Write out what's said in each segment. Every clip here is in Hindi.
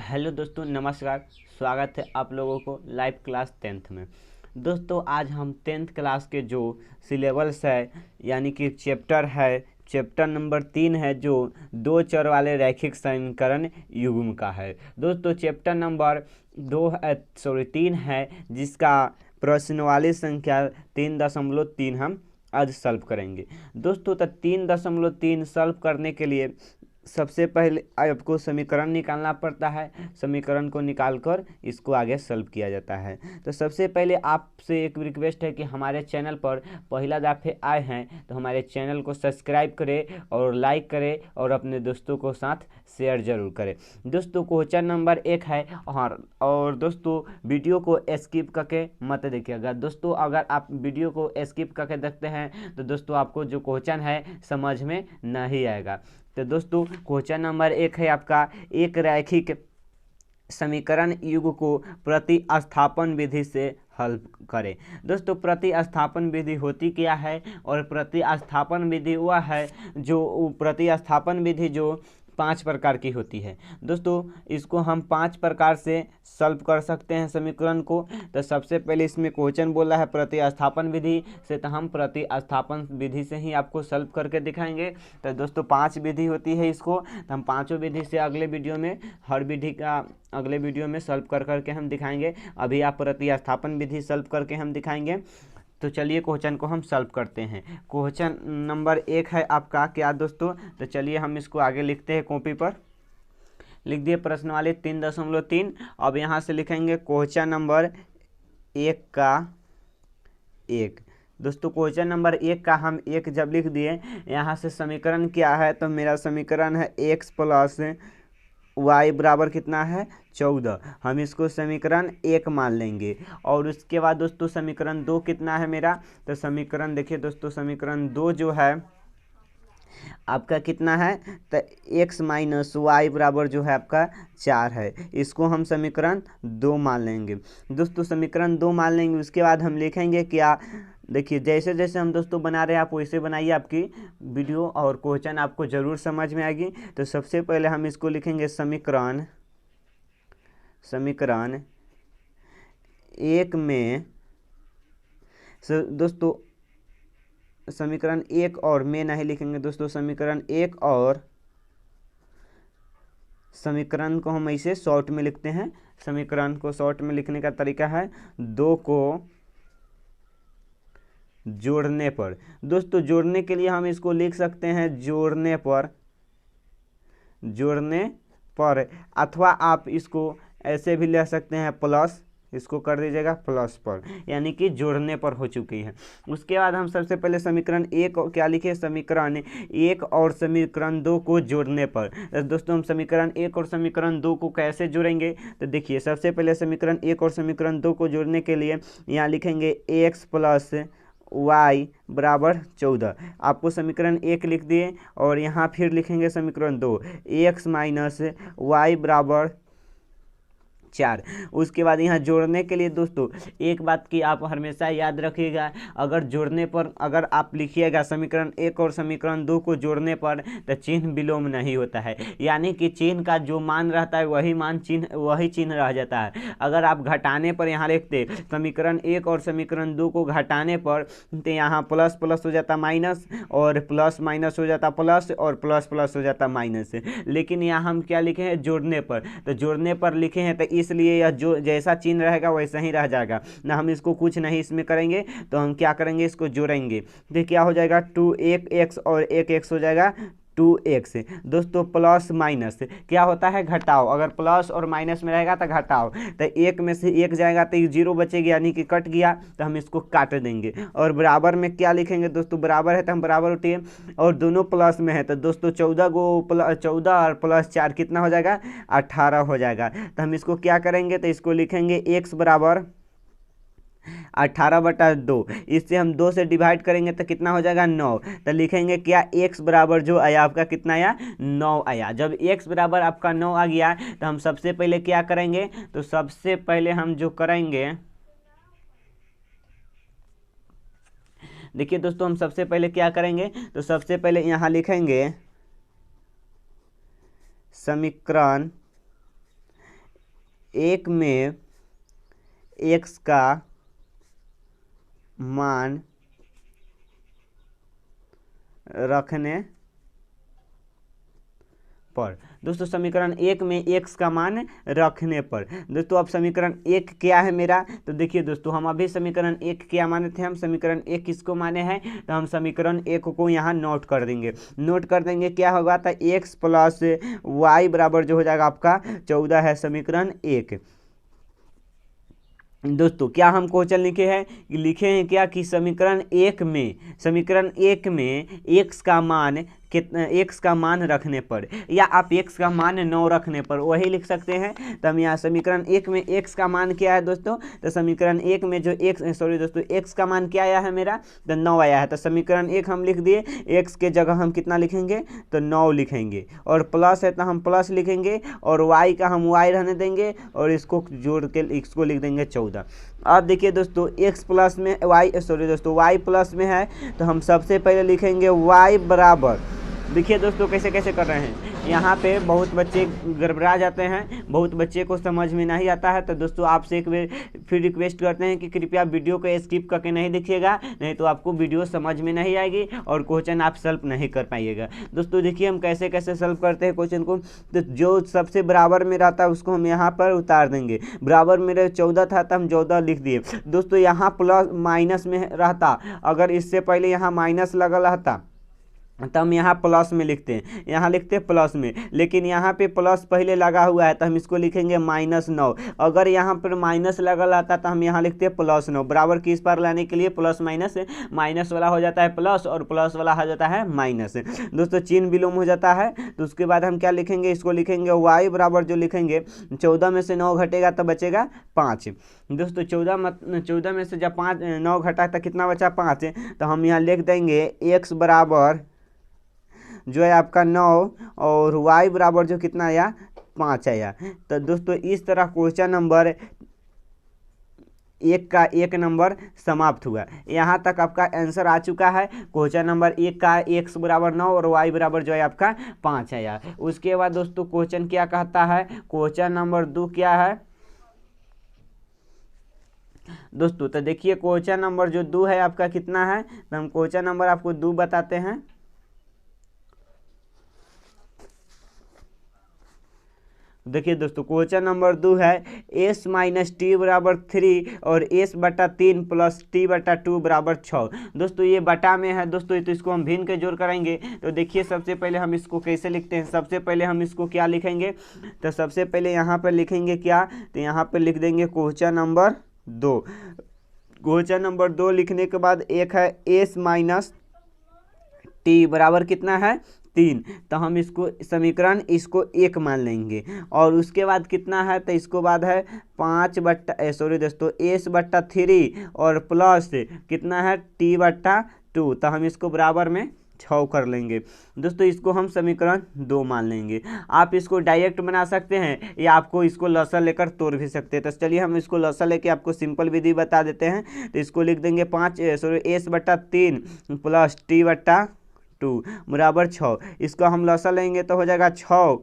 हेलो दोस्तों, नमस्कार। स्वागत है आप लोगों को लाइव क्लास 10th में। दोस्तों आज हम 10th क्लास के जो सिलेबस है यानी कि चैप्टर नंबर 3 है, जो दो चर वाले रैखिक समीकरण युग्म का है। दोस्तों चैप्टर नंबर 3 है, जिसका प्रश्नवाली संख्या 3.3 हम आज सॉल्व करेंगे। दोस्तों तो 3.3 सॉल्व करने के लिए सबसे पहले आपको समीकरण निकालना पड़ता है। समीकरण को निकालकर इसको आगे सॉल्व किया जाता है। तो सबसे पहले आपसे एक रिक्वेस्ट है कि हमारे चैनल पर पहला दफ़े आए हैं तो हमारे चैनल को सब्सक्राइब करें और लाइक करें और अपने दोस्तों को साथ शेयर जरूर करें। दोस्तों क्वेश्चन नंबर 1 है और दोस्तों वीडियो को स्किप करके मत देखिएगा। दोस्तों अगर आप वीडियो को स्किप करके देखते हैं तो दोस्तों आपको जो क्वेश्चन है समझ में नहीं आएगा। तो दोस्तों क्वेश्चन नंबर 1 है आपका, एक रैखिक समीकरण युग्म को प्रतिस्थापन विधि से हल करें। दोस्तों प्रतिस्थापन विधि होती क्या है, और प्रतिस्थापन विधि वह है जो प्रतिस्थापन विधि जो 5 प्रकार की होती है। दोस्तों इसको हम 5 प्रकार से सॉल्व कर सकते हैं समीकरण को। तो सबसे पहले इसमें क्वेश्चन बोला है प्रतिस्थापन विधि से, तो हम प्रतिस्थापन विधि से ही आपको सॉल्व करके दिखाएंगे। तो दोस्तों 5 विधि होती है इसको, तो हम पाँचों विधि से अगले वीडियो में हर विधि का अगले वीडियो में सॉल्व कर करके हम दिखाएंगे। अभी आप प्रतिस्थापन विधि सॉल्व करके हम दिखाएंगे। तो चलिए क्वेश्चन को हम सॉल्व करते हैं। क्वेश्चन नंबर 1 है आपका क्या दोस्तों, तो चलिए हम इसको आगे लिखते हैं। कॉपी पर लिख दिए प्रश्नवाली 3.3। अब यहाँ से लिखेंगे क्वेश्चन नंबर 1 का 1। दोस्तों क्वेश्चन नंबर 1 का हम 1 जब लिख दिए, यहाँ से समीकरण क्या है, तो मेरा समीकरण है x प्लस y बराबर कितना है 14। हम इसको समीकरण 1 मान लेंगे। और उसके बाद दोस्तों समीकरण 2 कितना है मेरा, तो समीकरण देखिए दोस्तों समीकरण 2 जो है आपका कितना है, तो x माइनस वाई बराबर जो है आपका 4 है। इसको हम समीकरण 2 मान लेंगे। दोस्तों समीकरण 2 मान लेंगे, उसके बाद हम लिखेंगे क्या, देखिए जैसे जैसे हम दोस्तों बना रहे हैं आप वैसे बनाइए, आपकी वीडियो और क्वेश्चन आपको ज़रूर समझ में आएगी। तो सबसे पहले हम इसको लिखेंगे समीकरण 1 में दोस्तों समीकरण 1 और में नहीं लिखेंगे दोस्तों, समीकरण 1 और समीकरण को हम ऐसे शॉर्ट में लिखते हैं। समीकरण को शॉर्ट में लिखने का तरीका है 2 को जोड़ने पर। दोस्तों जोड़ने के लिए हम इसको लिख सकते हैं जोड़ने पर, अथवा आप इसको ऐसे भी ले सकते हैं प्लस, इसको कर दीजिएगा प्लस पर, यानी कि जोड़ने पर हो चुकी है। उसके बाद हम सबसे पहले समीकरण 1 क्या लिखे, समीकरण 1 और समीकरण 2 को जोड़ने पर। तो दोस्तों हम समीकरण 1 और समीकरण 2 को कैसे जोड़ेंगे, तो देखिए सबसे पहले समीकरण 1 और समीकरण 2 को जोड़ने के लिए यहाँ लिखेंगे x प्लस वाई बराबर 14। आपको समीकरण 1 लिख दिए और यहाँ फिर लिखेंगे समीकरण 2 x माइनस वाई बराबर 4। उसके बाद यहाँ जोड़ने के लिए दोस्तों एक बात की आप हमेशा याद रखिएगा, अगर जोड़ने पर अगर आप लिखिएगा समीकरण 1 और समीकरण 2 को जोड़ने पर तो चिन्ह विलोम नहीं होता है, यानी कि चिन्ह का जो मान रहता है वही चिन्ह रह जाता है। अगर आप घटाने पर यहाँ लिखते समीकरण 1 और समीकरण 2 को घटाने पर, तो यहाँ प्लस प्लस हो जाता माइनस, और प्लस माइनस हो जाता प्लस, और प्लस प्लस हो जाता माइनस। लेकिन यहाँ हम क्या लिखे हैं जोड़ने पर, तो जोड़ने पर लिखे हैं तो इसलिए यह जो जैसा चिन्ह रहेगा वैसा ही रह जाएगा ना, हम इसको कुछ नहीं इसमें करेंगे। तो हम क्या करेंगे, इसको जोड़ेंगे तो क्या हो जाएगा 2x और 1x हो जाएगा 2x। दोस्तों प्लस माइनस क्या होता है घटाओ, अगर प्लस और माइनस में रहेगा तो घटाओ, तो 1 में से 1 जाएगा तो 0 बचेगी, यानी कि कट गया, तो हम इसको काट देंगे। और बराबर में क्या लिखेंगे दोस्तों, बराबर है तो हम बराबर उठिए, और दोनों प्लस में है तो दोस्तों 14 और प्लस 4 कितना हो जाएगा 18 हो जाएगा। तो हम इसको क्या करेंगे, तो इसको लिखेंगे x बराबर 18/2। इससे हम 2 से डिवाइड करेंगे तो कितना हो जाएगा 9। तो लिखेंगे क्या x बराबर जो आया आपका कितना आया 9 आया। जब x बराबर आपका 9 आ गया तो हम सबसे पहले क्या करेंगे, तो सबसे पहले हम जो करेंगे, देखिए दोस्तों हम सबसे पहले क्या करेंगे, तो सबसे पहले यहाँ लिखेंगे समीकरण एक में x का मान रखने पर। दोस्तों समीकरण एक में x का मान रखने पर। दोस्तों अब समीकरण एक क्या है मेरा, तो देखिए दोस्तों हम अभी समीकरण एक क्या माने थे, हम समीकरण एक किसको माने हैं, तो हम समीकरण एक को यहाँ नोट कर देंगे क्या होगा, तो x प्लस वाई बराबर जो हो जाएगा आपका 14 है समीकरण एक। दोस्तों क्या हम क्वेश्चन लिखे हैं क्या कि समीकरण एक में x का मान कितना, x का मान रखने पर, या आप x का मान 9 रखने पर वही लिख सकते हैं। तो हम यहाँ समीकरण एक में x का मान क्या है दोस्तों, तो समीकरण एक में जो x का मान क्या आया है मेरा, तो 9 आया है। तो समीकरण एक हम लिख दिए, x के जगह हम कितना लिखेंगे, तो 9 लिखेंगे, और प्लस है तो हम प्लस लिखेंगे, और y का हम y रहने देंगे, और इसको जोड़ के इसको लिख देंगे 14। अब देखिए दोस्तों x प्लस में y प्लस में है, तो हम सबसे पहले लिखेंगे y बराबर, देखिए दोस्तों कैसे कैसे कर रहे हैं, यहाँ पे बहुत बच्चे गड़बड़ा जाते हैं, बहुत बच्चे को समझ में नहीं आता है। तो दोस्तों आपसे एक बार फिर रिक्वेस्ट करते हैं कि कृपया वीडियो को स्किप करके नहीं देखिएगा, नहीं तो आपको वीडियो समझ में नहीं आएगी और क्वेश्चन आप सॉल्व नहीं कर पाइएगा। दोस्तों देखिए हम कैसे कैसे सॉल्व करते हैं क्वेश्चन को, तो जो सबसे बराबर में रहता है उसको हम यहाँ पर उतार देंगे। बराबर मेरे 14 था तो हम 14 लिख दिए। दोस्तों यहाँ प्लस माइनस में रहता, अगर इससे पहले यहाँ माइनस लगा रहता तो हम यहाँ प्लस में लिखते हैं, यहाँ लिखते हैं प्लस में, लेकिन यहाँ पे प्लस पहले लगा हुआ है तो हम इसको लिखेंगे -9। अगर यहाँ पर माइनस लगा रहता तो हम यहाँ लिखते हैं +9। बराबर किस पर लाने के लिए प्लस माइनस वाला हो जाता है प्लस और प्लस वाला हो जाता है माइनस। दोस्तों चिन्ह विलोम हो जाता है। तो उसके बाद हम क्या लिखेंगे, इसको लिखेंगे y बराबर जो लिखेंगे 14 में से 9 घटेगा तो बचेगा 5। दोस्तों 14 में से जब 9 घटा तो कितना बचा 5, तो हम यहाँ लिख देंगे x बराबर जो है आपका 9 और y बराबर जो कितना आया 5 आया। तो दोस्तों इस तरह क्वेश्चन नंबर एक का एक नंबर समाप्त हुआ। यहाँ तक आपका आंसर आ चुका है। क्वेश्चन नंबर एक का x बराबर 9 और y बराबर जो है आपका 5 आया। उसके बाद दोस्तों क्वेश्चन क्या कहता है, क्वेश्चन नंबर 2 क्या है दोस्तों, तो देखिए क्वेश्चन नंबर जो 2 है आपका कितना है, तो हम क्वेश्चन नंबर आपको 2 बताते हैं। देखिए दोस्तों क्वेश्चन नंबर 2 है s माइनस टी बराबर 3 और s बटा 3 प्लस टी बटा 2 बराबर 6। दोस्तों ये बटा में है दोस्तों, तो इसको हम भिन्न के जोड़ करेंगे। तो देखिए सबसे पहले हम इसको कैसे लिखते हैं, सबसे पहले हम इसको क्या लिखेंगे, तो सबसे पहले यहाँ पर लिखेंगे क्या, तो यहाँ पर लिख देंगे क्वेश्चन नंबर 2। क्वेश्चन नंबर 2 लिखने के बाद एक है s माइनस टी बराबर कितना है 3, तो हम इसको समीकरण इसको 1 मान लेंगे। और उसके बाद कितना है, तो इसको बाद है 5 बट्टा दोस्तों s बट्टा 3 और प्लस कितना है t बट्टा 2, तो हम इसको बराबर में 6 कर लेंगे। दोस्तों इसको हम समीकरण 2 मान लेंगे। आप इसको डायरेक्ट बना सकते हैं या आपको इसको लसा लेकर तोड़ भी सकते हैं। तो चलिए हम इसको लसा लेके आपको सिंपल विधि बता देते हैं। तो इसको लिख देंगे s बट्टा 3 प्लस t बट्टा 2 बराबर 6। इसको हम लसा लेंगे तो हो जाएगा 6,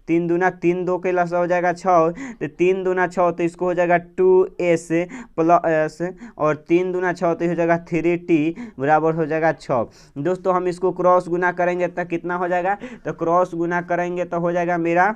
3 दूना 3 2 के लसा हो जाएगा 6, तो 3 दूना 6 तो इसको हो जाएगा 2s प्लस और 3 दूना 6 तो हो जाएगा 3t बराबर हो जाएगा 6। दोस्तों हम इसको क्रॉस गुना करेंगे तो कितना हो जाएगा, तो क्रॉस गुना करेंगे तो हो जाएगा मेरा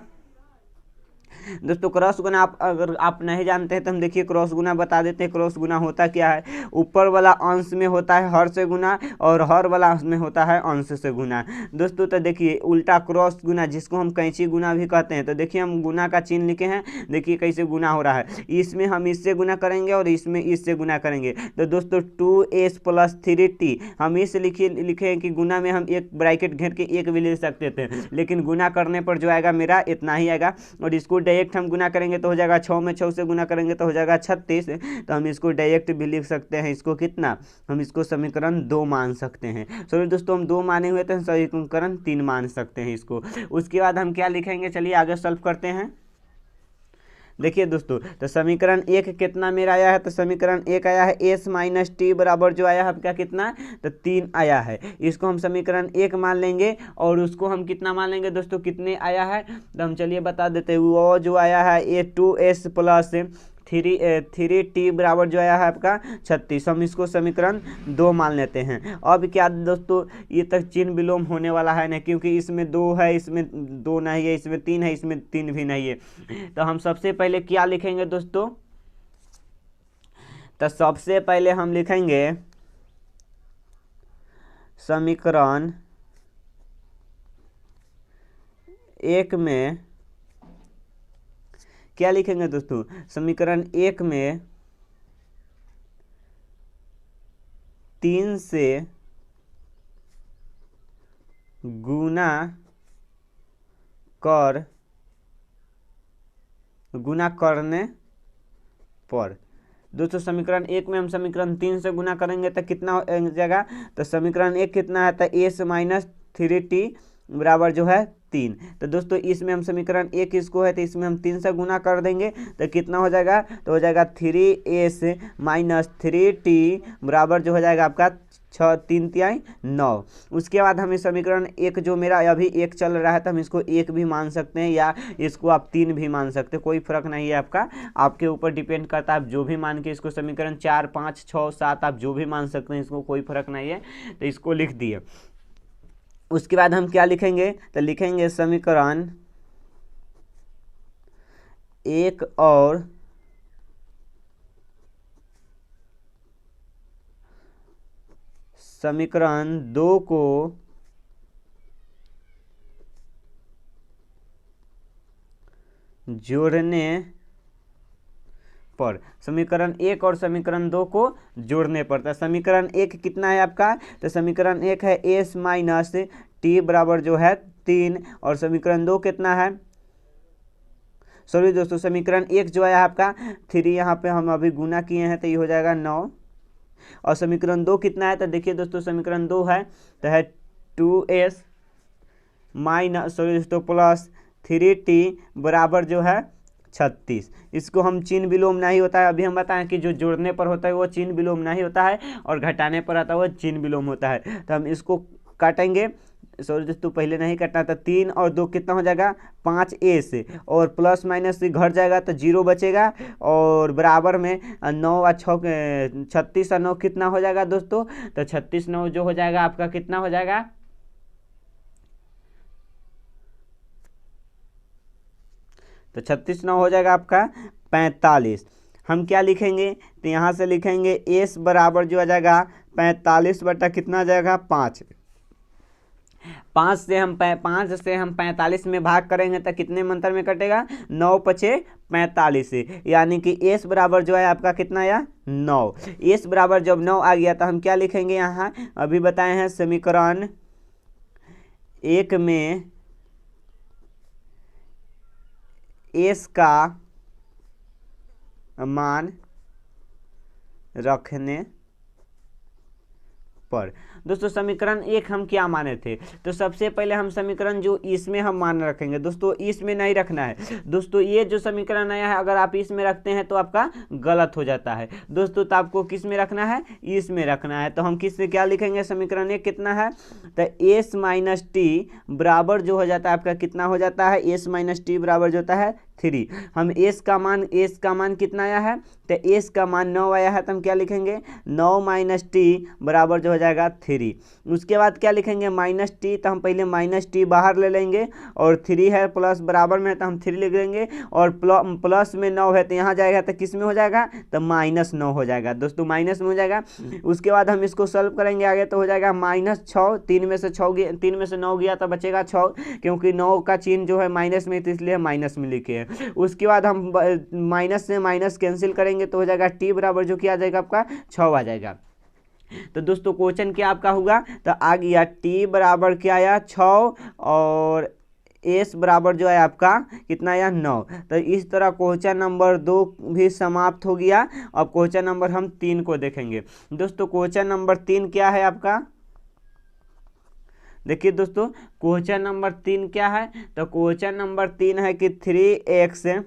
दोस्तों क्रॉस गुना। आप अगर आप नहीं जानते हैं तो हम देखिए क्रॉस गुना बता देते हैं। क्रॉस गुना होता क्या है, ऊपर वाला अंश में होता है हर से गुना और हर वाला अंश में होता है अंश से गुना। दोस्तों तो देखिए उल्टा क्रॉस गुना जिसको हम कैंची गुना भी कहते हैं, तो देखिए हम गुना का चिन्ह लिखे हैं, देखिए कैसे गुना हो रहा है। इसमें हम इससे गुना करेंगे और इसमें इससे गुना करेंगे। तो दोस्तों 2s प्लस 3t हम इस लिखे हैं कि गुना में हम एक ब्रैकेट घेर के एक भी ले सकते थे, लेकिन गुना करने पर जो आएगा मेरा इतना ही आएगा। और इसको डायरेक्ट हम गुना करेंगे तो हो जाएगा 6 में 6 से गुना करेंगे तो हो जाएगा 36। तो हम इसको डायरेक्ट भी लिख सकते हैं, इसको कितना, हम इसको समीकरण 2 मान सकते हैं। सॉरी दोस्तों हम 2 माने हुए थे, समीकरण 3 मान सकते हैं इसको। उसके बाद हम क्या लिखेंगे, चलिए आगे सॉल्व करते हैं। देखिए दोस्तों, तो समीकरण एक कितना मेरा आया है, तो समीकरण एक आया है एस माइनस टी बराबर जो आया है आपका कितना, तो 3 आया है। इसको हम समीकरण एक मान लेंगे और उसको हम कितना मान लेंगे दोस्तों, कितने आया है, तो हम चलिए बता देते हैं। वो जो आया है ए 2s प्लस 3t बराबर जो आया है आपका 36, हम इसको समीकरण 2 मान लेते हैं। अब क्या दोस्तों, ये तक चिन्ह विलोम होने वाला है ना, क्योंकि इसमें 2 है, इसमें 2 नहीं है, इसमें 3 है, इसमें 3 भी नहीं है। तो हम सबसे पहले क्या लिखेंगे दोस्तों, तो सबसे पहले हम लिखेंगे समीकरण एक में क्या लिखेंगे दोस्तों, समीकरण एक में 3 से गुना करने पर दोस्तों, समीकरण एक में हम समीकरण 3 से गुना करेंगे तो कितना हो जाएगा, तो समीकरण एक कितना है, तो एस माइनस 3t बराबर जो है 3। तो दोस्तों इसमें हम समीकरण एक इसको है तो इसमें हम 3 से गुना कर देंगे तो कितना हो जाएगा, तो हो जाएगा 3s माइनस 3t बराबर जो हो जाएगा आपका 6 3 तिहाई 9। उसके बाद हम इस समीकरण एक जो मेरा अभी एक चल रहा है तो हम इसको एक भी मान सकते हैं या इसको आप 3 भी मान सकते हैं, कोई फर्क नहीं है, आपका आपके ऊपर डिपेंड करता है। आप जो भी मान के इसको समीकरण 4 5 6 7 आप जो भी मान सकते हैं, इसको कोई फर्क नहीं है, तो इसको लिख दिए। उसके बाद हम क्या लिखेंगे, तो लिखेंगे समीकरण एक और समीकरण 2 को जोड़ने पर, समीकरण एक और समीकरण 2 को जोड़ने पर, तो समीकरण एक कितना है आपका, तो समीकरण एक है एस माइनस टी बराबर जो है 3 और समीकरण 2 कितना है, सॉरी दोस्तों, समीकरण एक जो है आपका 3 यहाँ पे हम अभी गुना किए हैं तो ये हो जाएगा 9 और समीकरण 2 कितना है, तो देखिए दोस्तों समीकरण 2 है तो है 2s माइनस सॉरी दोस्तों प्लस 3t बराबर जो है 36। इसको हम चिन्ह विलोम नहीं होता है, अभी हम बताएं कि जो जोड़ने पर होता है वो चिन्ह विलोम नहीं होता है और घटाने पर आता है वो चिन्ह विलोम होता है। तो हम इसको काटेंगे, सॉरी दोस्तों पहले नहीं काटना था, 3 और 2 कितना हो जाएगा 5a से और प्लस माइनस से घट जाएगा तो 0 बचेगा और बराबर में 9 और 6 36 और 9 कितना हो जाएगा दोस्तों, तो 36 9 जो हो जाएगा आपका कितना हो जाएगा, तो 36 9 हो जाएगा आपका 45। हम क्या लिखेंगे, तो यहाँ से लिखेंगे एस बराबर जो आ जाएगा 45 बटा कितना आ जाएगा 5। 5 से हम 45 में भाग करेंगे तो कितने मंत्र में कटेगा, 9 पचे 45 से, यानी कि एस बराबर जो है आपका कितना आया 9। एस बराबर जब 9 आ गया तो हम क्या लिखेंगे, यहाँ अभी बताए हैं समीकरण एक में एस का मान रखने पर, दोस्तों समीकरण एक हम क्या माने थे, तो सबसे पहले हम समीकरण जो इसमें हम मान रखेंगे दोस्तों, इसमें नहीं रखना है दोस्तों। ये जो समीकरण आया है अगर आप इसमें रखते हैं तो आपका गलत हो जाता है दोस्तों, तो आपको किस में रखना है, इसमें रखना है। तो हम किस से क्या लिखेंगे, समीकरण एक कितना है, तो एस माइनस टी बराबर जो हो जाता है आपका कितना हो जाता है, एस माइनस टी बराबर जो होता है 3। हम एस का मान कितना आया है, तो एस का मान 9 आया है, तो हम क्या लिखेंगे 9 माइनस टी बराबर जो हो जाएगा 3। उसके बाद क्या लिखेंगे माइनस टी, तो हम पहले माइनस टी बाहर ले लेंगे और 3 है प्लस बराबर में तो हम 3 लिख देंगे और प्लस में 9 है तो यहाँ जाएगा तो किस में हो जाएगा, तो -9 हो जाएगा दोस्तों, माइनस में हो जाएगा। उसके बाद हम इसको सॉल्व करेंगे आगे तो हो जाएगा -6, 3 में से 9 गया तो बचेगा 6, क्योंकि 9 का चिन्ह जो है माइनस में तो इसलिए माइनस में लिखे हैं। उसके बाद हम माइनस से माइनस कैंसिल करेंगे तो हो जाएगा टी बराबर जो क्या आ जाएगा आपका 6 आ जाएगा। तो दोस्तों क्वेश्चन क्या आपका होगा, तो आ गया टी बराबर क्या आया 6 और एस बराबर जो है आपका कितना आया 9। तो इस तरह क्वेश्चन नंबर 2 भी समाप्त हो गया। अब क्वेश्चन नंबर हम 3 को देखेंगे दोस्तों। क्वेश्चन नंबर 3 क्या है आपका, देखिए दोस्तों क्वेश्चन नंबर 3 क्या है, तो क्वेश्चन नंबर 3 है कि 3x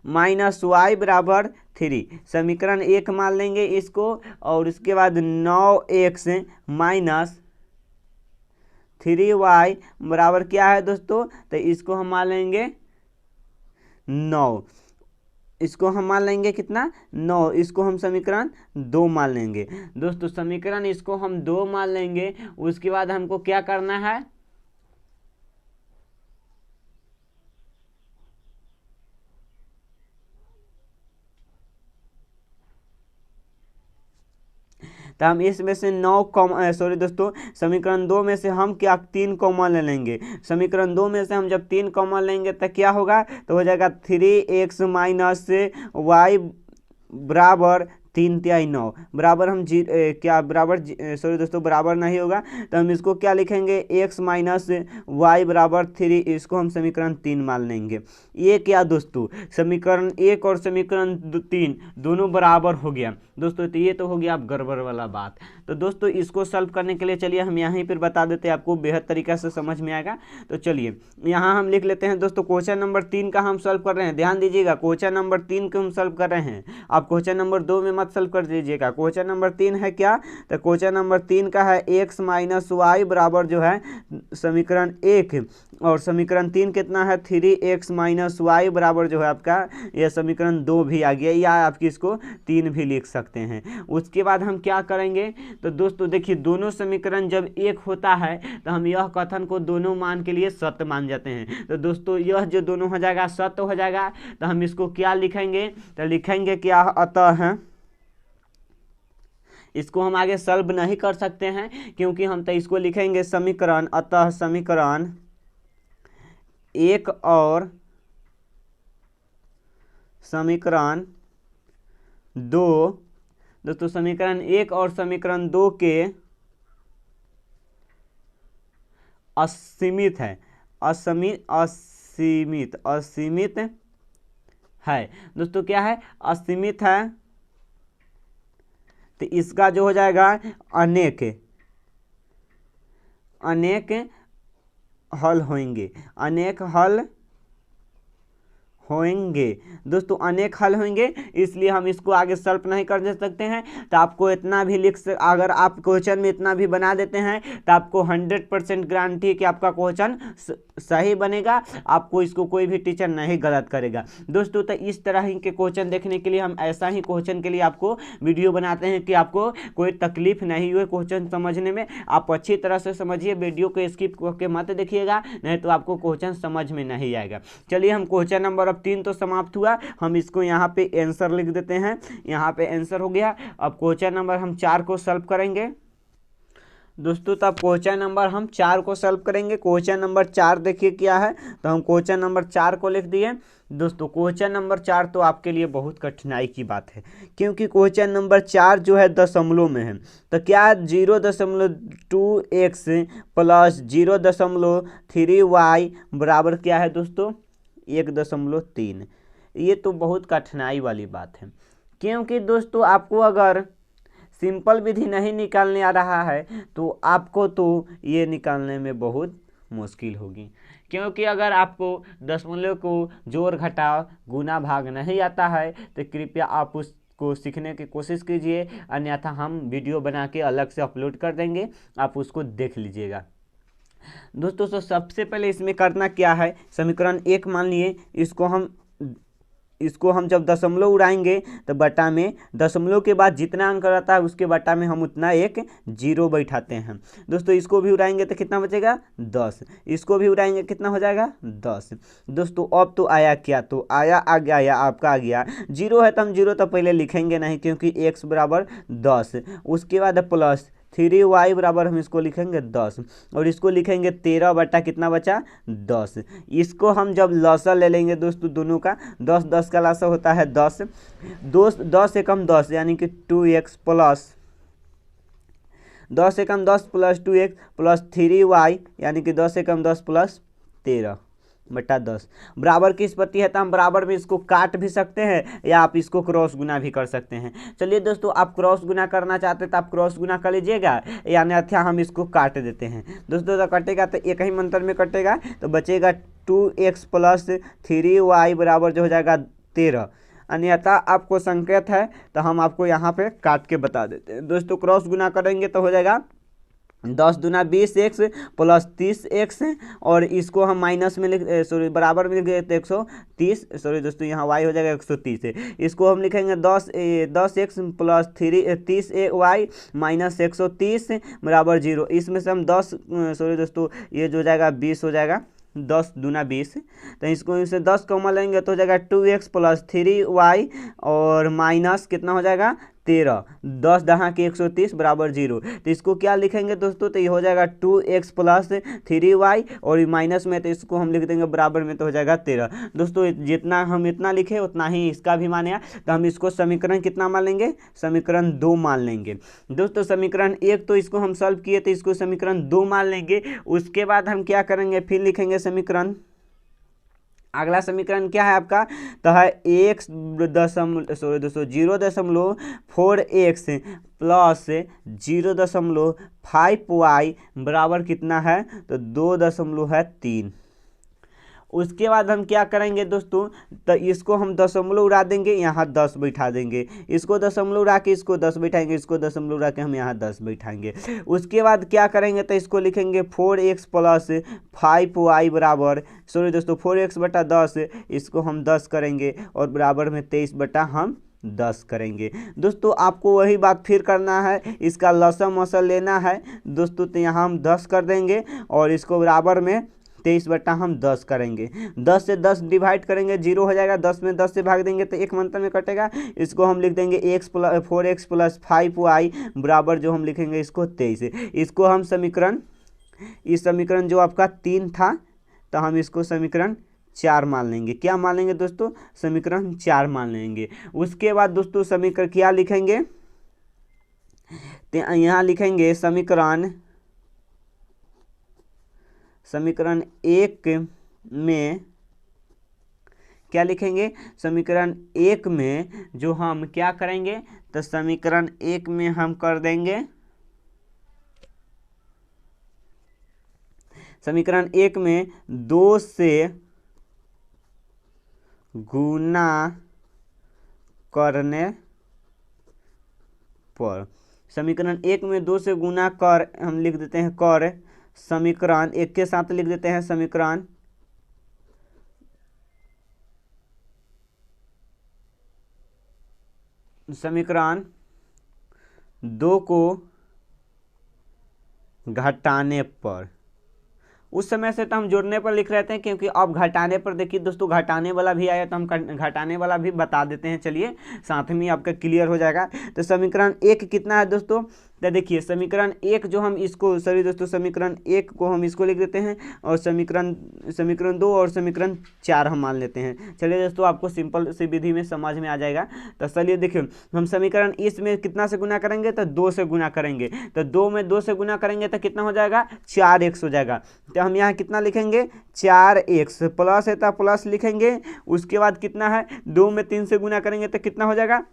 माइनस वाई बराबर 3। समीकरण 1 मान लेंगे इसको, और उसके बाद 9x माइनस 3y बराबर क्या है दोस्तों, तो इसको हम मान लेंगे 9। इसको हम मान लेंगे कितना, 9। इसको हम समीकरण 2 मान लेंगे दोस्तों। समीकरण इसको हम 2 मान लेंगे। उसके बाद हमको क्या करना है, तो हम इसमें से 9 सॉरी दोस्तों, समीकरण 2 में से हम क्या 3 कॉमन ले लेंगे। समीकरण 2 में से हम जब 3 कॉमन लेंगे तो क्या होगा, तो हो जाएगा 3x माइनस वाई बराबर 3×9 बराबर हम क्या बराबर सॉरी दोस्तों बराबर नहीं होगा, तो हम इसको क्या लिखेंगे, x माइनस वाई बराबर 3। इसको हम समीकरण 3 मान लेंगे। ये क्या दोस्तों, समीकरण 1 और समीकरण 3 दोनों बराबर हो गया दोस्तों। तो ये तो हो गया आप गड़बड़ वाला बात। तो दोस्तों इसको सॉल्व करने के लिए चलिए हम यहीं पर बता देते हैं, आपको बेहद तरीका से समझ में आएगा। तो चलिए यहाँ हम लिख लेते हैं दोस्तों, क्वेश्चन नंबर 3 का हम सॉल्व कर रहे हैं। ध्यान दीजिएगा, क्वेश्चन नंबर 3 को हम सॉल्व कर रहे हैं, आप क्वेश्चन नंबर 2 में मत सॉल्व कर दीजिएगा। क्वेश्चन नंबर 3 है क्या, तो क्वेश्चन नंबर 3 का है x माइनस वाई बराबर जो है समीकरण 1, और समीकरण 3 कितना है 3x माइनस वाई बराबर जो है आपका यह समीकरण 2 भी आ गया, या आप इसको 3 भी लिख सकते हैं। उसके बाद हम क्या करेंगे, तो दोस्तों देखिए दोनों समीकरण जब एक होता है तो हम यह कथन को दोनों मान के लिए सत्य मान जाते हैं। तो दोस्तों यह जो दोनों हो जाएगा सत्य हो जाएगा, तो हम इसको क्या लिखेंगे, तो लिखेंगे क्या, अतः है। इसको हम आगे सॉल्व नहीं कर सकते हैं क्योंकि हम तो इसको लिखेंगे समीकरण, अतः समीकरण 1 और समीकरण 2 दोस्तों, समीकरण 1 और समीकरण 2 के असीमित है, असीमित है दोस्तों, क्या है, असीमित है। तो इसका जो हो जाएगा अनेक हल होंगे, अनेक हल होंगे दोस्तों, अनेक हल होंगे। इसलिए हम इसको आगे सॉल्व नहीं कर दे सकते हैं। तो आपको इतना भी अगर आप क्वेश्चन में इतना भी बना देते हैं तो आपको 100% गारंटी है कि आपका क्वेश्चन सही बनेगा, आपको इसको कोई भी टीचर नहीं गलत करेगा दोस्तों। तो इस तरह ही के क्वेश्चन देखने के लिए हम ऐसा ही क्वेश्चन के लिए आपको वीडियो बनाते हैं कि आपको कोई तकलीफ नहीं हुए क्वेश्चन समझने में। आप अच्छी तरह से समझिए, वीडियो को स्किप करके मत देखिएगा, नहीं तो आपको क्वेश्चन समझ में नहीं आएगा। चलिए हम क्वेश्चन नंबर 3 तो समाप्त हुआ, हम इसको यहाँ पे आंसर लिख देते हैं। यहाँ पे आंसर हो गया। अब क्वेश्चन नंबर हम 4 को सॉल्व करेंगे दोस्तों। तब क्वेश्चन नंबर हम 4 को सॉल्व करेंगे। क्वेश्चन नंबर 4 देखिए क्या है, तो हम क्वेश्चन नंबर 4 को लिख दिए दोस्तों। क्वेश्चन नंबर 4 तो आपके लिए बहुत कठिनाई की बात है, क्योंकि क्वेश्चन नंबर 4 जो है दशमलव में है। तो क्या 0.2x प्लस 0.3y बराबर क्या है दोस्तों, 1.3। ये तो बहुत कठिनाई वाली बात है, क्योंकि दोस्तों आपको अगर सिंपल विधि नहीं निकालने आ रहा है तो आपको तो ये निकालने में बहुत मुश्किल होगी। क्योंकि अगर आपको दशमलव को जोड़ घटाव गुना भाग नहीं आता है तो कृपया आप उसको सीखने की कोशिश कीजिए, अन्यथा हम वीडियो बना के अलग से अपलोड कर देंगे, आप उसको देख लीजिएगा दोस्तों। तो सबसे पहले इसमें करना क्या है, समीकरण 1 मान लिए, इसको हम जब दशमलव उड़ाएंगे तो बटा में दशमलव के बाद जितना अंक रहता है उसके बटा में हम उतना एक 0 बैठाते हैं दोस्तों। इसको भी उड़ाएंगे तो कितना बचेगा 10, इसको भी उड़ाएंगे कितना हो जाएगा 10 दोस्तों। अब तो आया क्या, तो आया आ गया, या आपका आ गया 0 है तो हम 0 तो पहले लिखेंगे नहीं, क्योंकि x बराबर 10। उसके बाद प्लस 3y बराबर हम इसको लिखेंगे 10, और इसको लिखेंगे 13 बटा कितना बचा 10। इसको हम जब लसा ले लेंगे दोस्तों दोनों का, 10 का लसा होता है 10, 10 से कम 10 यानी कि 2x प्लस 10 से कम 10 प्लस 2x प्लस 3y यानी कि 10 से कम 10 प्लस 13 बटा 10 बराबर किस प्रति है, तो हम बराबर में इसको काट भी सकते हैं या आप इसको क्रॉस गुना भी कर सकते हैं। चलिए दोस्तों, आप क्रॉस गुना करना चाहते हैं तो आप क्रॉस गुना कर लीजिएगा, या अन्यथा हम इसको काट देते हैं दोस्तों। तो कटेगा तो एक ही मंत्र में कटेगा, तो बचेगा 2x प्लस 3y बराबर जो हो जाएगा 13। अन्यथा आपको संकेत है तो हम आपको यहाँ पे काट के बता देते हैं। दोस्तों क्रॉस गुना करेंगे तो हो जाएगा 10 दूना 20x प्लस 30x, और इसको हम माइनस में सॉरी बराबर में लिख देते 130, सॉरी दोस्तों यहाँ y हो जाएगा 130 है। इसको हम लिखेंगे 10x प्लस 30y माइनस 130 बराबर 0। इसमें से हम 10 सॉरी दोस्तों ये जो जाएगा 20 हो जाएगा, 10 दूना 20, तो इसको इसे 10 कॉमन लेंगे तो हो जाएगा 2x प्लस 3y और माइनस कितना हो जाएगा 13, 10 दहाँ के 130 बराबर 0। तो इसको क्या लिखेंगे दोस्तों, तो ये हो जाएगा 2x प्लस 3y और माइनस में तो इसको हम लिख देंगे बराबर में, तो हो जाएगा 13। दोस्तों जितना हम इतना लिखे उतना ही इसका भी मानेगा, तो हम इसको समीकरण कितना मान लेंगे, समीकरण 2 मान लेंगे। दोस्तों समीकरण 1 तो इसको हम सॉल्व किए तो इसको समीकरण 2 मान लेंगे। उसके बाद हम क्या करेंगे, फिर लिखेंगे समीकरण, अगला समीकरण क्या है आपका, तो है 0.4x प्लस 0.5y बराबर कितना है, तो 2.3। उसके बाद हम क्या करेंगे दोस्तों, तो इसको हम दशमलव उड़ा देंगे, यहाँ 10 बैठा देंगे, इसको दशमलव उड़ा के इसको 10 बैठाएंगे, इसको दशमलव उड़ा के हम यहाँ 10 बैठाएंगे। उसके बाद क्या करेंगे, तो इसको लिखेंगे 4x प्लस 5y बराबर, सॉरी दोस्तों 4x बटा 10, इसको हम 10 करेंगे और बराबर में 23 बटा हम 10 करेंगे। दोस्तों आपको वही बात फिर करना है, इसका लसम मसल लेना है दोस्तों, तो यहाँ हम 10 कर देंगे और इसको बराबर में 23 बटा हम 10 करेंगे। 10 से 10 डिवाइड करेंगे 0 हो जाएगा, 10 में 10 से भाग देंगे तो एक मंत्र में कटेगा। इसको हम लिख देंगे 4x प्लस 5y बराबर जो हम लिखेंगे इसको 23। इसको हम समीकरण, इस समीकरण जो आपका 3 था तो हम इसको समीकरण 4 मान लेंगे। क्या मान लेंगे दोस्तों, समीकरण 4 मान लेंगे। उसके बाद दोस्तों समीकरण क्या लिखेंगे, तो यहाँ लिखेंगे समीकरण 1 में क्या लिखेंगे, समीकरण 1 में जो हम क्या करेंगे, तो समीकरण 1 में हम कर देंगे, समीकरण 1 में 2 से गुना करने पर, समीकरण 1 में 2 से गुना कर हम लिख देते हैं कर, समीकरण 1 के साथ लिख देते हैं समीकरण समीकरण 2 को घटाने पर। उस समय से तो हम जोड़ने पर लिख रहे थे, क्योंकि अब घटाने पर देखिए दोस्तों घटाने वाला भी आया तो हम घटाने वाला भी बता देते हैं, चलिए साथ में आपका क्लियर हो जाएगा। तो समीकरण 1 कितना है दोस्तों, तो देखिए समीकरण 1 जो हम इसको, सॉरी दोस्तों समीकरण 1 को हम इसको लिख देते हैं और समीकरण 2 और समीकरण 4 हम मान लेते हैं। चलिए दोस्तों आपको सिंपल सी विधि में समझ में आ जाएगा। तो चलिए देखिए हम समीकरण इसमें कितना से गुना करेंगे, तो 2 से गुना करेंगे, तो 2 में 2 से गुना करेंगे तो कितना हो जाएगा, 4x हो जाएगा। तो हम यहाँ कितना लिखेंगे, 4x प्लस है तो प्लस लिखेंगे। उसके बाद कितना है, 2 में 3 से गुना करेंगे तो कितना हो जाएगा,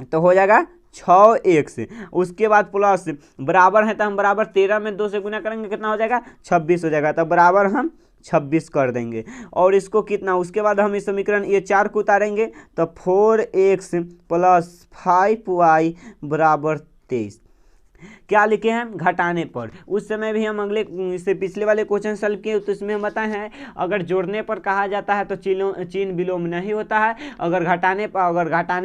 तो हो जाएगा 6x। उसके बाद प्लस बराबर है तो हम बराबर 13 में 2 से गुना करेंगे कितना हो जाएगा, 26 हो जाएगा, तो बराबर हम 26 कर देंगे। और इसको कितना, उसके बाद हम इस समीकरण ये 4 को उतारेंगे तो 4x प्लस 5y बराबर 23। क्या लिखे हैं, घटाने पर। उस समय भी हम अगले इससे पिछले वाले क्वेश्चन सॉल्व किए तो इसमें हम बताए हैं अगर जोड़ने पर कहा जाता है तो चिन्ह विलोम नहीं होता है, अगर घटाने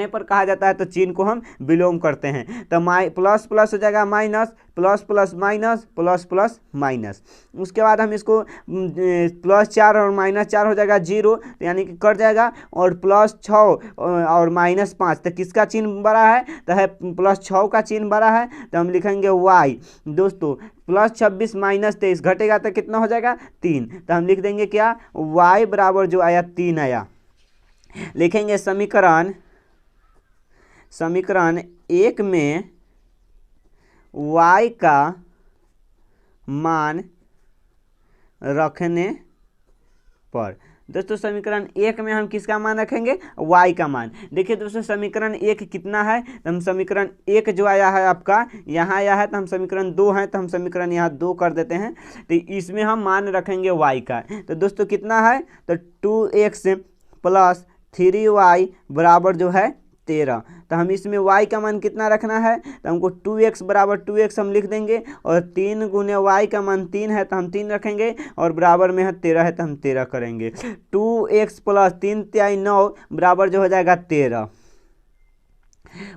पर कहा जाता है तो चिन्ह को हम विलोम करते हैं। तो प्लस प्लस हो जाएगा minus, plus plus minus, plus plus minus. उसके बाद हम इसको +4 और -4 हो जाएगा 0, यानी कि कट जाएगा, और +6 और -5 तो किसका चिन्ह बड़ा है, तो है +6 का चिन्ह बड़ा है, तो हम लिखेंगे y। दोस्तों +26 -23 घटेगा तो कितना हो जाएगा, 3, तो हम लिख देंगे क्या, y बराबर जो आया 3 आया। लिखेंगे समीकरण 1 में y का मान रखने पर। दोस्तों समीकरण 1 में हम किसका मान रखेंगे, y का मान। देखिए दोस्तों समीकरण 1 कितना है, तो हम समीकरण 1 जो आया है आपका यहाँ आया है, तो हम समीकरण 2 है तो हम समीकरण यहाँ 2 कर देते हैं, तो इसमें हम मान रखेंगे y का। तो दोस्तों कितना है, तो 2x प्लस 3y बराबर जो है 13। तो हम इसमें y का मान कितना रखना है, तो हमको 2x बराबर 2x हम लिख देंगे, और 3 गुने y का मान 3 है तो हम 3 रखेंगे, और बराबर में है 13 है तो हम 13 करेंगे। 2x प्लस 3 तिहाई 9 बराबर जो हो जाएगा 13।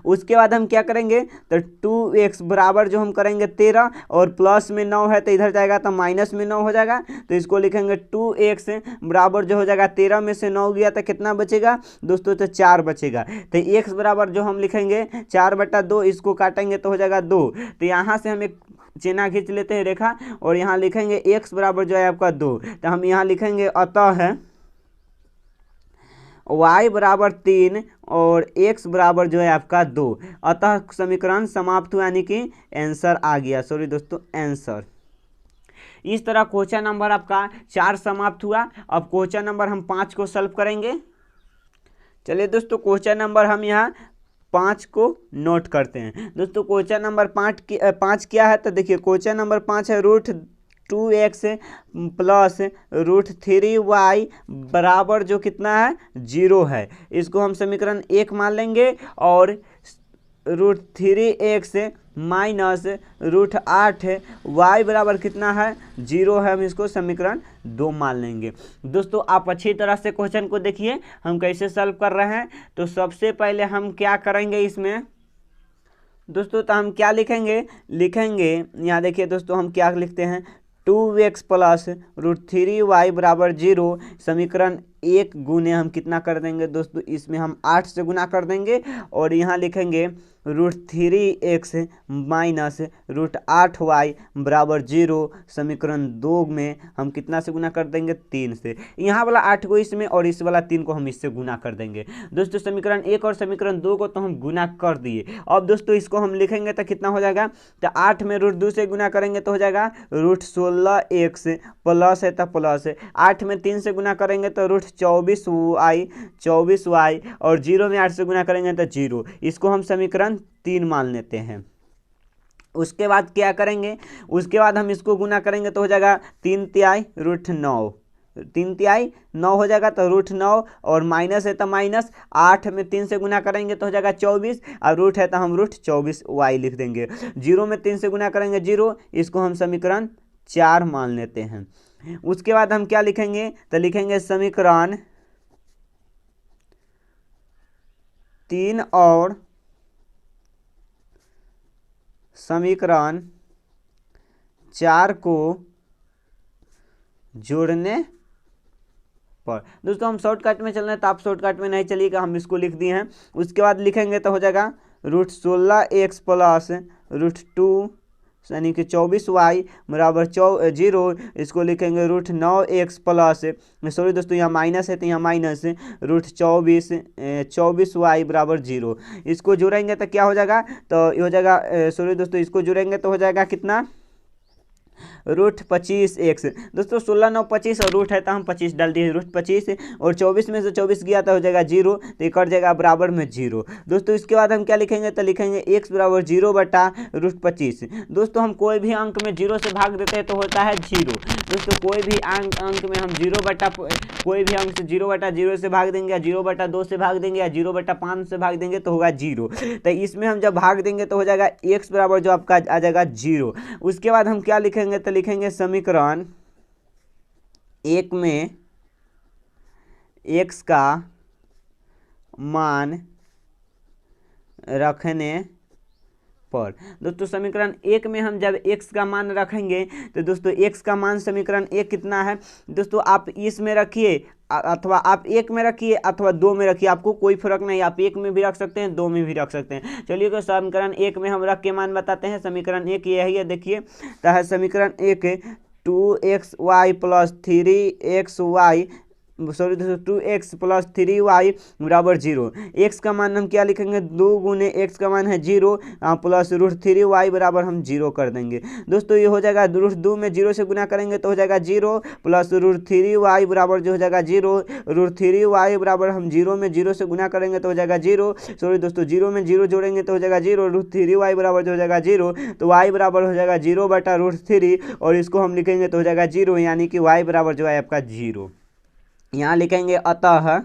उसके बाद हम क्या करेंगे, तो 2x बराबर जो हम करेंगे 13, और प्लस में 9 है तो इधर जाएगा तो माइनस में 9 हो जाएगा, तो इसको लिखेंगे 2x बराबर जो हो जाएगा 13 में से 9 गया तो कितना बचेगा दोस्तों, तो 4 बचेगा। तो x बराबर जो हम लिखेंगे 4/2, इसको काटेंगे तो हो जाएगा 2। तो यहाँ से हम एक चिन्ह खींच लेते हैं रेखा, और यहाँ लिखेंगे x बराबर जो है आपका 2। तो हम यहाँ लिखेंगे अतः है y बराबर 3 और x बराबर जो है आपका 2। अतः समीकरण समाप्त हुआ, यानी कि आंसर आ गया। सॉरी दोस्तों, आंसर। इस तरह क्वेश्चन नंबर आपका 4 समाप्त हुआ। अब क्वेश्चन नंबर हम 5 को सॉल्व करेंगे। चलिए दोस्तों, क्वेश्चन नंबर हम यहाँ 5 को नोट करते हैं। दोस्तों क्वेश्चन नंबर 5 क्या है, तो देखिए क्वेश्चन नंबर 5 है √2x प्लस √3y बराबर जो कितना है 0 है। इसको हम समीकरण 1 मान लेंगे, और √3x माइनस √8y बराबर कितना है 0 है, हम इसको समीकरण 2 मान लेंगे। दोस्तों आप अच्छी तरह से क्वेश्चन को देखिए हम कैसे सॉल्व कर रहे हैं। तो सबसे पहले हम क्या करेंगे इसमें दोस्तों, तो हम क्या लिखेंगे यहाँ देखिए दोस्तों, हम क्या लिखते हैं 2x प्लस √3y बराबर 0। समीकरण 1 गुने हम कितना कर देंगे दोस्तों, इसमें हम 8 से गुना कर देंगे, और यहाँ लिखेंगे √3x माइनस √8y बराबर 0। समीकरण 2 में हम कितना से गुना कर देंगे 3 से। यहाँ वाला 8 को इसमें और इस वाला 3 को हम इससे गुना कर देंगे। दोस्तों समीकरण 1 और समीकरण 2 को तो हम गुना कर दिए। अब दोस्तों इसको हम लिखेंगे तो कितना हो जाएगा, तो 8 में √2 से गुना करेंगे तो हो जाएगा √16x प्लस है तो प्लस है, 8 में 3 से गुना करेंगे तो √24y, और 0 में 8 से गुना करेंगे तो 0। इसको हम समीकरण 3 मान लेते हैं। उसके बाद क्या करेंगे, उसके बाद हम इसको गुना करेंगे तो हो जाएगा 3 तिहाई √9, 3 तिहाई 9 हो जाएगा, तो √9, और माइनस है तो माइनस, 8 में 3 से गुना करेंगे तो हो जाएगा 24, और रूट है तो हम √24y लिख देंगे। 0 में 3 से गुना करेंगे 0, इसको हम समीकरण 4 मान लेते हैं। उसके बाद हम क्या लिखेंगे, तो लिखेंगे समीकरण 3 और समीकरण 4 को जोड़ने पर। दोस्तों हम शॉर्टकट में चल रहे हैं तो आप शॉर्टकट में नहीं चलिएगा, हम इसको लिख दिए हैं। उसके बाद लिखेंगे तो हो जाएगा √16x प्लस √2 यानी कि 24y बराबर 0। इसको लिखेंगे √9x प्लस, सॉरी दोस्तों यहाँ माइनस है तो यहाँ माइनस √24y बराबर 0। इसको जोड़ेंगे तो क्या हो जाएगा, तो ये हो जाएगा सॉरी दोस्तों, इसको जोड़ेंगे तो हो जाएगा कितना √25x। दोस्तों 16 9 25 और रूट है तो हम 25 डाल दिए, √25, और 24 में से 24 गया तो हो जाएगा 0, तो ये कट जाएगा बराबर में 0। दोस्तों इसके बाद हम क्या लिखेंगे, तो लिखेंगे x बराबर 0/√25। दोस्तों हम कोई भी अंक में 0 से भाग देते हैं तो होता है 0। दोस्तों कोई भी अंक में हम कोई भी अंक से 0/0 से भाग देंगे, या 0/2 से भाग देंगे, या 0/5 से भाग देंगे तो होगा 0। तो इसमें हम जब भाग देंगे तो हो जाएगा x बराबर जो आपका आ जाएगा 0। उसके बाद हम क्या लिखेंगे, तो लिखेंगे समीकरण 1 में x का मान रखने पर। दोस्तों समीकरण 1 में हम जब x का मान रखेंगे तो दोस्तों x का मान समीकरण 1 कितना है, दोस्तों आप इसमें रखिए, अथवा आप 1 में रखिए अथवा 2 में रखिए, आपको कोई फर्क नहीं, आप 1 में भी रख सकते हैं 2 में भी रख सकते हैं। चलिए तो समीकरण 1 में हम रख के मान बताते हैं। समीकरण 1 यही है, देखिए तो है समीकरण 1 2xy प्लस 3xy सॉरी दोस्तों 2x प्लस 3y बराबर 0। x का मान हम क्या लिखेंगे, 2 गुने x का मान है 0 प्लस √3y बराबर हम 0 कर देंगे। दोस्तों ये हो जाएगा √2 में 0 से गुना करेंगे तो हो जाएगा 0 प्लस √3y बराबर जो हो जाएगा 0। √3y बराबर हम 0 में 0 से गुना करेंगे तो हो जाएगा 0, सॉरी दोस्तों 0 में 0 जोड़ेंगे तो हो जाएगा 0। √3y बराबर जो हो जाएगा 0, तो y बराबर हो जाएगा 0/√3, और इसको हम लिखेंगे तो हो जाएगा 0, यानी कि y बराबर जो है आपका 0। यहाँ लिखेंगे अतः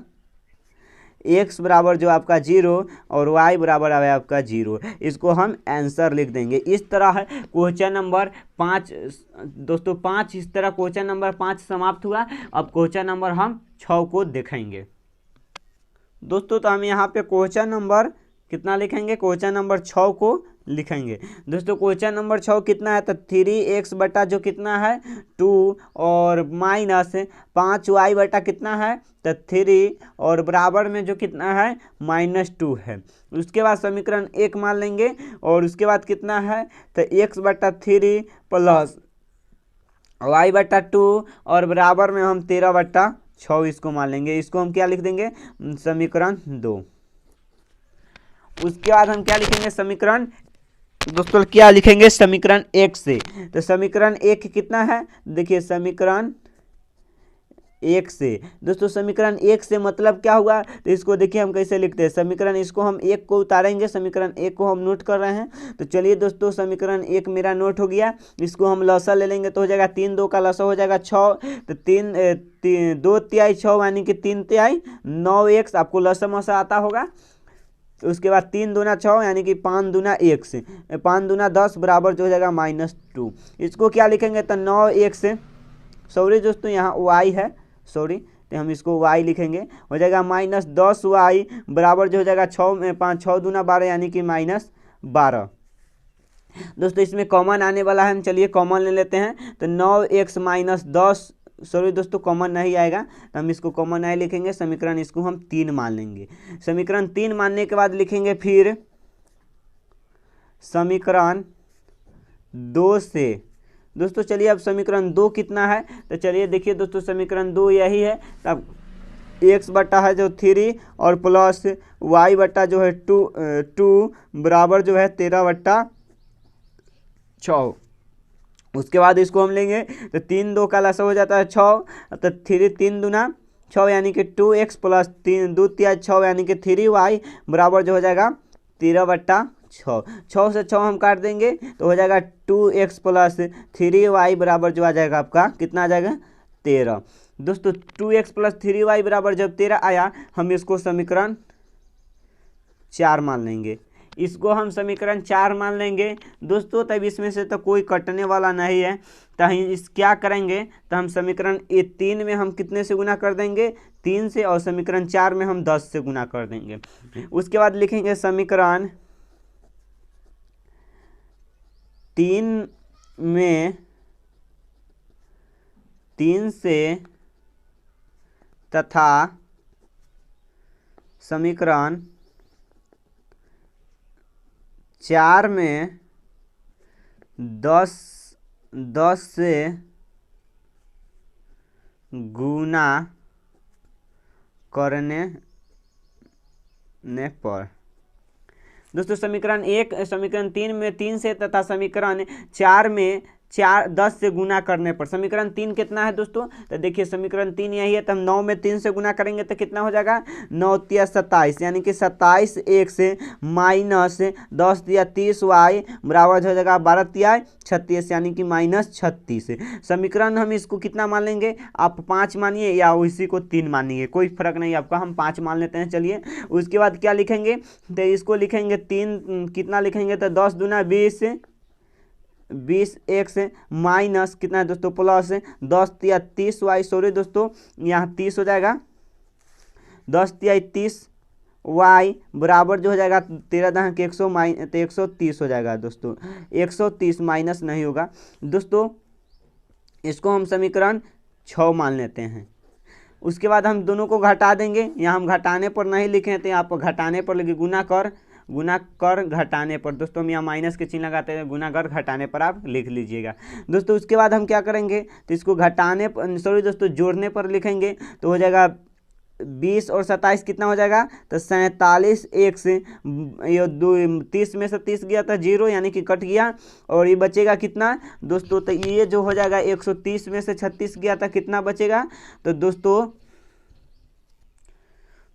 x बराबर जो आपका 0 और y बराबर आया आपका 0। इसको हम आंसर लिख देंगे। इस तरह है क्वेश्चन नंबर 5 दोस्तों 5 इस तरह क्वेश्चन नंबर 5 समाप्त हुआ। अब क्वेश्चन नंबर हम 6 को देखेंगे दोस्तों। तो हम यहाँ पे क्वेश्चन नंबर कितना लिखेंगे, क्वेश्चन नंबर 6 को लिखेंगे दोस्तों। क्वेश्चन नंबर 6 कितना है तो 3x बटा जो कितना है 2 और माइनस 5y बटा कितना है तो 3 और बराबर में जो कितना है -2 है। उसके बाद समीकरण 1 मान लेंगे और उसके बाद कितना है तो x बटा 3 प्लस y बटा 2 और बराबर में हम 13 बटा 6 इसको मान लेंगे। इसको हम क्या लिख देंगे समीकरण 2। उसके बाद हम क्या लिखेंगे समीकरण दोस्तों क्या लिखेंगे समीकरण 1 से। तो समीकरण 1 कितना है देखिए समीकरण 1 से दोस्तों, समीकरण 1 से मतलब क्या हुआ तो इसको देखिए हम कैसे लिखते हैं समीकरण, इसको हम 1 को उतारेंगे, समीकरण 1 को हम नोट कर रहे हैं। तो चलिए दोस्तों समीकरण 1 मेरा नोट हो गया। इसको हम लसा ले लेंगे तो हो जाएगा 3 2 का लसा हो जाएगा 6, तो 2 तिहाई 6 यानी कि 3 तिहाई 9x आपको लसा मसा आता होगा। उसके बाद 3 दूना 6 यानी कि 5 दूना 1 5 दूना 10 बराबर जो हो जाएगा -2। इसको क्या लिखेंगे तो 9x सॉरी दोस्तों यहाँ y है सॉरी, तो हम इसको y लिखेंगे, हो जाएगा -10y बराबर जो हो जाएगा 6 में 5 6 दूना 12 यानी कि -12। दोस्तों इसमें कॉमन आने वाला है, हम चलिए कॉमन ले लेते हैं। तो 9x -10 सॉरी दोस्तों कॉमन नहीं आएगा तो हम इसको कॉमन नहीं लिखेंगे, समीकरण इसको हम 3 मान लेंगे। समीकरण 3 मानने के बाद लिखेंगे फिर समीकरण 2 से दोस्तों। चलिए अब समीकरण 2 कितना है तो चलिए देखिए दोस्तों समीकरण 2 यही है। तब x बटा है जो 3 और प्लस y बटा जो है 2 बराबर जो है 13 बटा 6। उसके बाद इसको हम लेंगे तो 3 2 का लसा हो जाता है 6, तो 3 दूना 6 यानी कि 2x प्लस 3 2 तिहाई 6 यानी कि 3y बराबर जो हो जाएगा 13 बटा 6। 6 से 6 हम काट देंगे तो हो जाएगा 2x प्लस 3y बराबर जो आ जाएगा आपका कितना आ जाएगा 13। दोस्तों 2x प्लस 3y बराबर जब 13 आया हम इसको समीकरण 4 मान लेंगे। इसको हम समीकरण 4 मान लेंगे दोस्तों। तब इसमें से तो कोई कटने वाला नहीं है, तो हम इस क्या करेंगे तो हम समीकरण 3 में हम कितने से गुना कर देंगे 3 से, और समीकरण 4 में हम 10 से गुना कर देंगे। उसके बाद लिखेंगे समीकरण 3 में 3 से तथा समीकरण 4 में 10 से गुना करने पर दोस्तों समीकरण 3 में 3 से तथा समीकरण 4 में 10 से गुना करने पर समीकरण 3 कितना है दोस्तों तो देखिए समीकरण 3 यही है। तो हम 9 में 3 से गुना करेंगे तो कितना हो जाएगा 9 तिया 27 यानी कि 27 1 से माइनस 10 तिया 30y बराबर हो जाएगा 12 तिया 36 यानी कि -36। समीकरण हम इसको कितना मान लेंगे, आप 5 मानिए या इसी को 3 मानिए, कोई फर्क नहीं आपका, हम 5 मान लेते हैं। चलिए उसके बाद क्या लिखेंगे तो इसको लिखेंगे 3 कितना लिखेंगे तो 10 दूना 20 x माइनस कितना है दोस्तों प्लस 10 तिया 30y सॉरी दोस्तों यहाँ 30 हो जाएगा 10 तिया 30y बराबर जो हो जाएगा 13 दहां के 130 हो जाएगा दोस्तों। 130 माइनस नहीं होगा दोस्तों, इसको हम समीकरण 6 मान लेते हैं। उसके बाद हम दोनों को घटा देंगे, यहाँ हम घटाने पर नहीं लिखे थे, आप घटाने पर लिखे गुना कर घटाने पर दोस्तों हम यहाँ माइनस के चिन्ह लगाते हैं, गुना कर घटाने पर आप लिख लीजिएगा दोस्तों। उसके बाद हम क्या करेंगे तो इसको घटाने पर सॉरी दोस्तों जोड़ने पर लिखेंगे तो हो जाएगा 20 और 27 कितना हो जाएगा तो 47 1 से ये 30 में से 30 गया था 0 यानी कि कट गया, और ये बचेगा कितना दोस्तों तो ये जो हो जाएगा 130 में से 36 गया था कितना बचेगा तो दोस्तों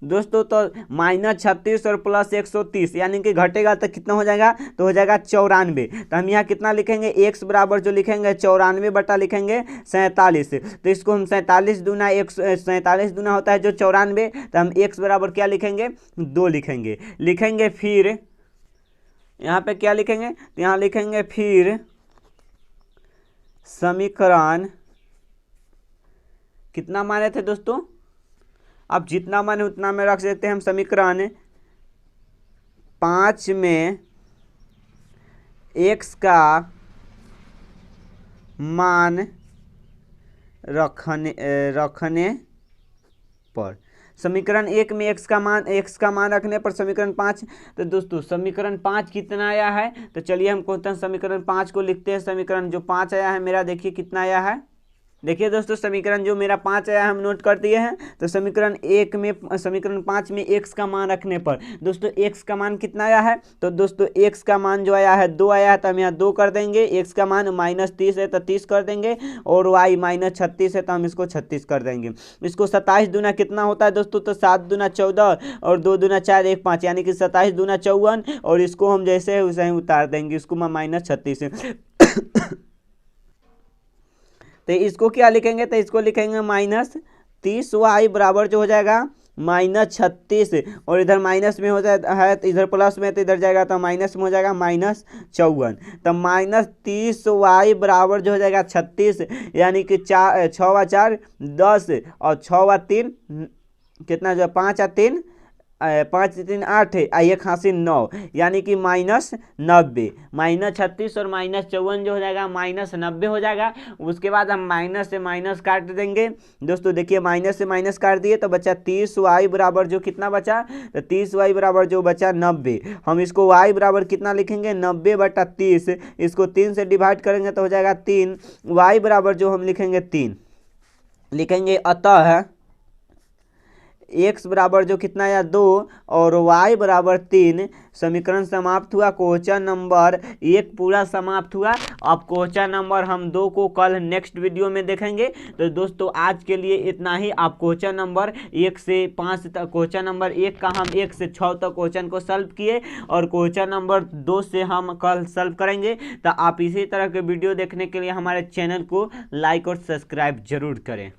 दोस्तों तो -36 और +130 यानी कि घटेगा तो कितना हो जाएगा, तो हो जाएगा 94। तो हम यहाँ कितना लिखेंगे, x बराबर जो लिखेंगे 94 बटा लिखेंगे 47। तो इसको हम 47 दूना 47 दूना होता है जो 94, तो हम x बराबर क्या लिखेंगे, 2 लिखेंगे। फिर यहाँ पे क्या लिखेंगे, तो यहाँ लिखेंगे फिर समीकरण कितना माने थे दोस्तों, अब जितना माने उतना में रख सकते हैं हम। समीकरण 5 में x का मान रखने पर, समीकरण 1 में x का मान रखने पर समीकरण 5। तो दोस्तों समीकरण 5 कितना आया है, तो चलिए हम क्वेश्चन समीकरण 5 को लिखते हैं। समीकरण जो 5 आया है मेरा, देखिए कितना आया है। देखिए दोस्तों समीकरण जो मेरा 5 आया है हम नोट कर दिए हैं। तो समीकरण 5 में x का मान रखने पर दोस्तों x का मान कितना आया है, तो दोस्तों x का मान जो आया है 2 आया है, तो हम यहाँ 2 कर देंगे। x का मान -30 है तो 30 कर देंगे, और y -36 है तो हम इसको 36 कर देंगे। इसको 27 दूना कितना होता है दोस्तों, तो 7 दूना 14 और 2 दूना 4 1 5 यानी कि 27 दूना 54, और इसको हम जैसे है वैसे ही उतार देंगे, इसको -36 तो इसको क्या लिखेंगे, तो इसको लिखेंगे -30y बराबर जो हो जाएगा -36, और इधर माइनस में हो जाता है तो इधर प्लस में, तो इधर जाएगा तो माइनस में हो जाएगा -54। तो -30y बराबर जो हो जाएगा 36, यानी कि 6 व 4 10 और 6 व 3 कितना, जो 5 और 3 5 3 8 है, 1 हाँसी 9, यानी कि -90। -36 और -54 जो हो जाएगा -90 हो जाएगा। उसके बाद हम माइनस से माइनस काट देंगे। दोस्तों देखिए माइनस से माइनस काट दिए तो बचा 30y बराबर जो कितना बचा, तो 30y बराबर जो बचा 90। हम इसको y बराबर कितना लिखेंगे, 90 बटा 30, इसको 3 से डिवाइड करेंगे तो हो जाएगा 3। y बराबर जो हम लिखेंगे 3 लिखेंगे। अतः x बराबर जो कितना आया 2 और y बराबर 3। समीकरण समाप्त हुआ। क्वेश्चन नंबर 1 पूरा समाप्त हुआ। अब क्वेश्चन नंबर हम 2 को कल नेक्स्ट वीडियो में देखेंगे। तो दोस्तों आज के लिए इतना ही। आप क्वेश्चन नंबर 1 से 5 तक, क्वेश्चन नंबर 1 का हम 1 से 6 तक क्वेश्चन को सॉल्व किए, और क्वेश्चन नंबर 2 से हम कल सॉल्व करेंगे। तो आप इसी तरह के वीडियो देखने के लिए हमारे चैनल को लाइक और सब्सक्राइब जरूर करें।